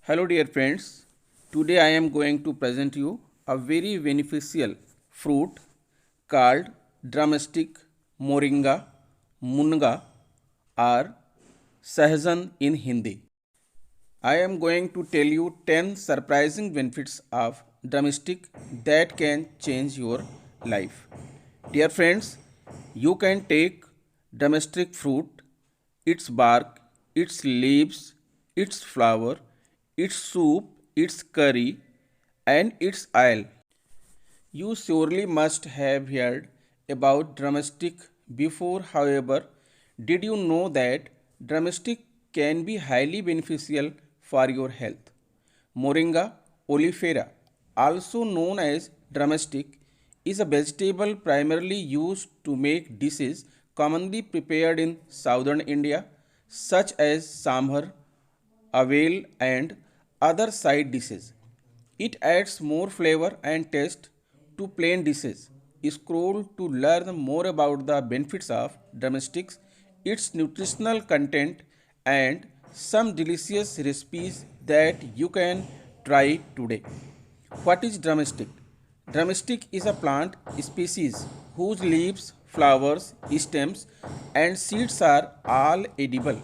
Hello dear friends, today I am going to present you a very beneficial fruit called drumstick, moringa, munga or sahjan in Hindi. I am going to tell you 10 surprising benefits of drumstick that can change your life. Dear friends, you can take drumstick fruit, its bark, its leaves, its flower, its soup, its curry, and its oil. You surely must have heard about drumstick before, however, did you know that drumstick can be highly beneficial for your health? Moringa oleifera, also known as drumstick, is a vegetable primarily used to make dishes commonly prepared in southern India, such as sambar, avel, and other side dishes. It adds more flavor and taste to plain dishes. Scroll to learn more about the benefits of drumsticks, its nutritional content, and some delicious recipes that you can try today. What is drumstick? Drumstick is a plant species whose leaves, flowers, stems, and seeds are all edible.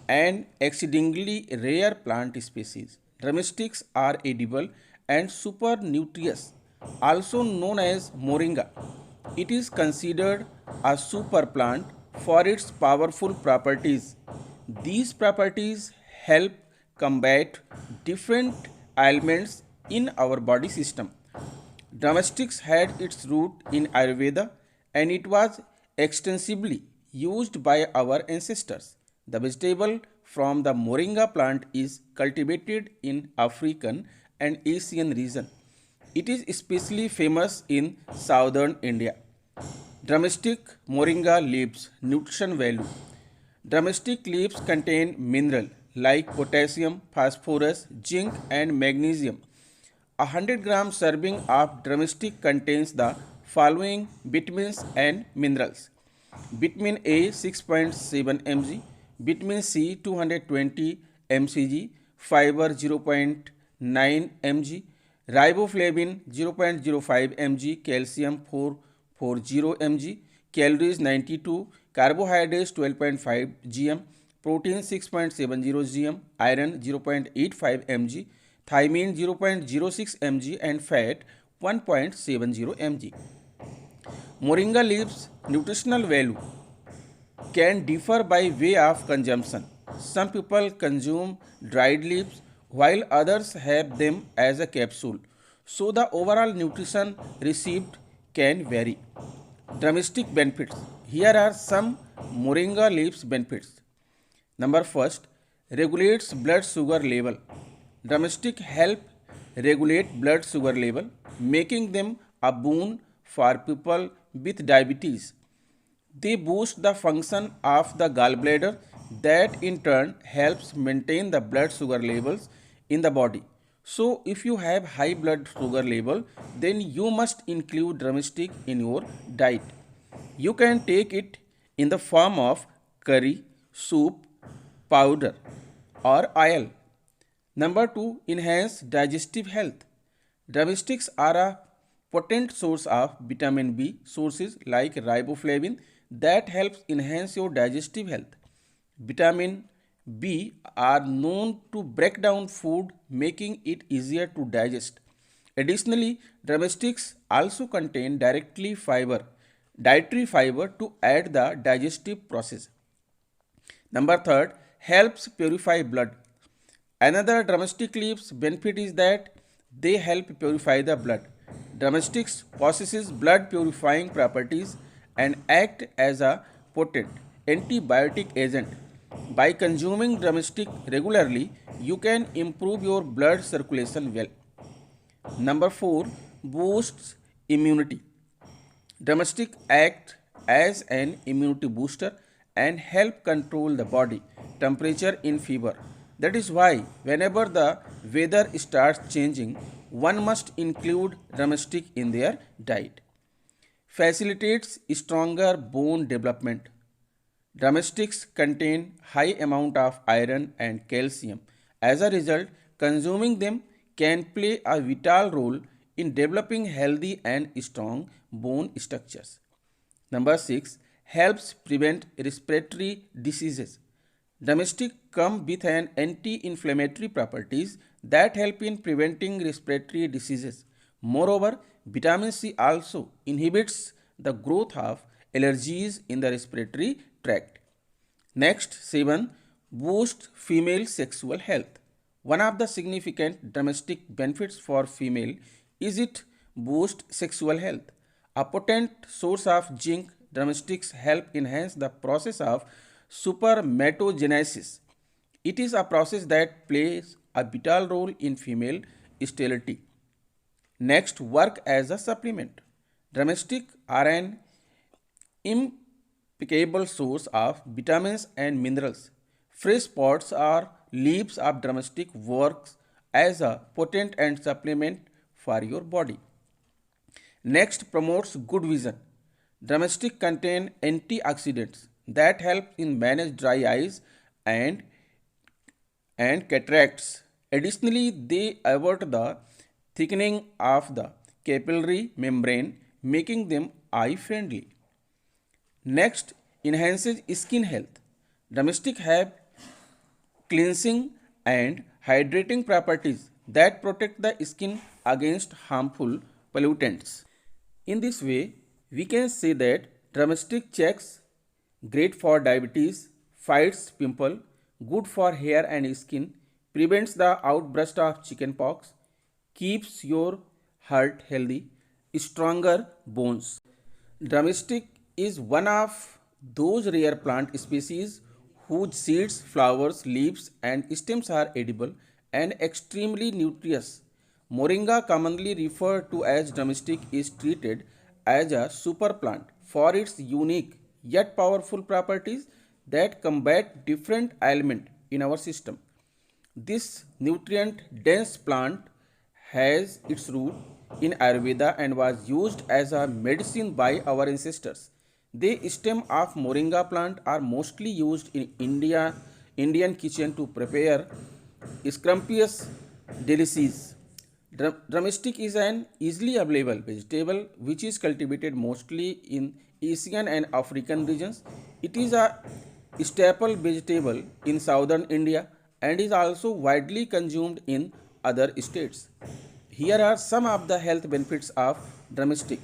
An exceedingly rare plant species. Drumsticks are edible and super nutritious, also known as moringa. It is considered a super plant for its powerful properties. These properties help combat different ailments in our body system. Drumsticks had its root in Ayurveda and it was extensively used by our ancestors. The vegetable from the moringa plant is cultivated in African and Asian region. It is especially famous in southern India. Drumstick moringa leaves nutrition value. Drumstick leaves contain mineral like potassium, phosphorus, zinc and magnesium. A 100-gram serving of drumstick contains the following vitamins and minerals. Vitamin A 6.7 mg, vitamin C 220 mcg, fiber 0.9 mg, riboflavin 0.05 mg, calcium 440 mg, calories 92, carbohydrates 12.5 gm, protein 6.70 gm, iron 0.85 mg, thiamine 0.06 mg and fat 1.70 mg. Moringa leaves nutritional value can differ by way of consumption. Some people consume dried leaves while others have them as a capsule. So the overall nutrition received can vary. Drumstick benefits. Here are some moringa leaves benefits. Number first, regulates blood sugar level. Drumstick help regulate blood sugar level, making them a boon for people with diabetes. They boost the function of the gallbladder that in turn helps maintain the blood sugar levels in the body. So if you have high blood sugar level, then you must include drumstick in your diet. You can take it in the form of curry, soup, powder or oil. Number 2, enhance digestive health. Drumsticks are a potent source of vitamin B sources like riboflavin that helps enhance your digestive health. Vitamin B are known to break down food, making it easier to digest. Additionally, drumsticks also contain dietary fiber to aid the digestive process. Number third, helps purify blood. Another drumstick leaves benefit is that they help purify the blood. Drumsticks possesses blood purifying properties and act as a potent antibiotic agent. By consuming drumstick regularly, you can improve your blood circulation well. Number 4, boosts immunity. Drumstick act as an immunity booster and help control the body temperature in fever. That is why whenever the weather starts changing, one must include drumstick in their diet. Facilitates stronger bone development. Drumsticks contain high amount of iron and calcium. As a result, Consuming them can play a vital role in developing healthy and strong bone structures. Number 6, helps prevent respiratory diseases. Domestic come with an anti-inflammatory properties that help in preventing respiratory diseases. Moreover, vitamin C also inhibits the growth of allergies in the respiratory tract. Next, 7, boost female sexual health. One of the significant domestic benefits for female is it boost sexual health. A potent source of zinc, domestics help enhance the process of spermatogenesis. It is a process that plays a vital role in female sterility. Next, work as a supplement. Drumstick are an impeccable source of vitamins and minerals. Fresh pods or leaves of drumstick works as a potent and supplement for your body. Next, promotes good vision. Drumstick contain antioxidants that help in manage dry eyes and cataracts. Additionally, they avoid the thickening of the capillary membrane, making them eye friendly. Next, enhances skin health. Domestic have cleansing and hydrating properties that protect the skin against harmful pollutants. In this way, we can say that drumstick checks great for diabetes, fights pimple, good for hair and skin, prevents the outburst of chickenpox, keeps your heart healthy, stronger bones. Drumstick is one of those rare plant species whose seeds, flowers, leaves, and stems are edible and extremely nutritious. Moringa, commonly referred to as drumstick, is treated as a super plant for its unique yet powerful properties that combat different ailments in our system. This nutrient dense plant has its root in Ayurveda and was used as a medicine by our ancestors. The stem of moringa plant are mostly used in Indian kitchen to prepare scrumptious delicacies. Drumstick is an easily available vegetable which is cultivated mostly in Asian and African regions. It is a staple vegetable in southern India and is also widely consumed in other states. Here are some of the health benefits of drumstick.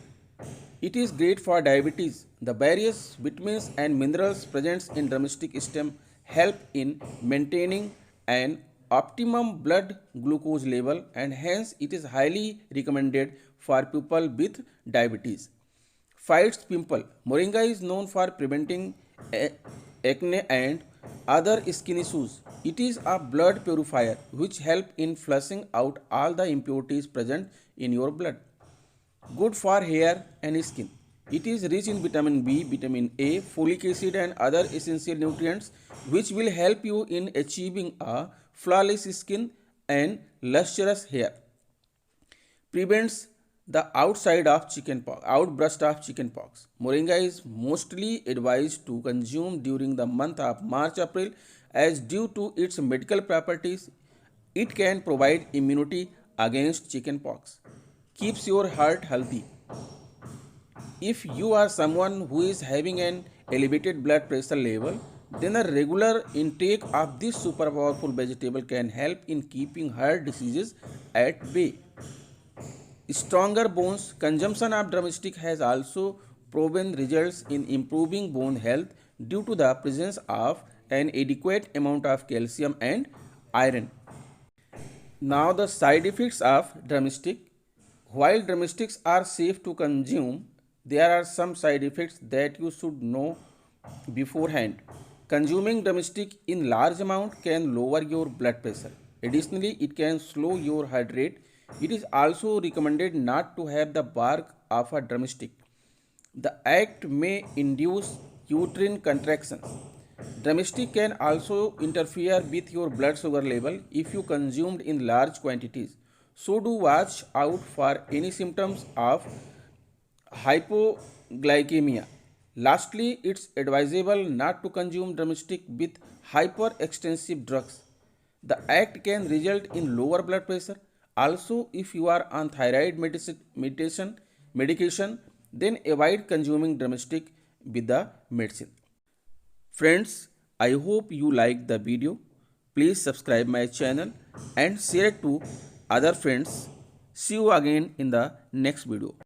It is great for diabetes. The various vitamins and minerals present in drumstick stem help in maintaining an optimum blood glucose level and hence it is highly recommended for people with diabetes. Fights pimple. Moringa is known for preventing acne and other skin issues. It is a blood purifier which help in flushing out all the impurities present in your blood. Good for hair and skin. It is rich in vitamin B, vitamin A, folic acid and other essential nutrients which will help you in achieving a flawless skin and lustrous hair. Prevents the outburst of chickenpox. Moringa is mostly advised to consume during the month of March-April as due to its medical properties, it can provide immunity against chickenpox. Keeps your heart healthy. If you are someone who is having an elevated blood pressure level, then a regular intake of this super powerful vegetable can help in keeping heart diseases at bay. Stronger bones. Consumption of drumstick has also proven results in improving bone health due to the presence of an adequate amount of calcium and iron. Now the side effects of drumstick. While drumsticks are safe to consume, there are some side effects that you should know beforehand. Consuming drumstick in large amount can lower your blood pressure. Additionally, it can slow your heart rate. It is also recommended not to have the bark of a drumstick. The act may induce uterine contractions. Drumstick can also interfere with your blood sugar level if you consumed in large quantities. So do watch out for any symptoms of hypoglycemia. Lastly, it's advisable not to consume drumstick with hyperextensive drugs. The act can result in lower blood pressure. Also, if you are on thyroid medication, then avoid consuming drumstick with the medicine. Friends, I hope you liked the video. Please subscribe my channel and share it to other friends. See you again in the next video.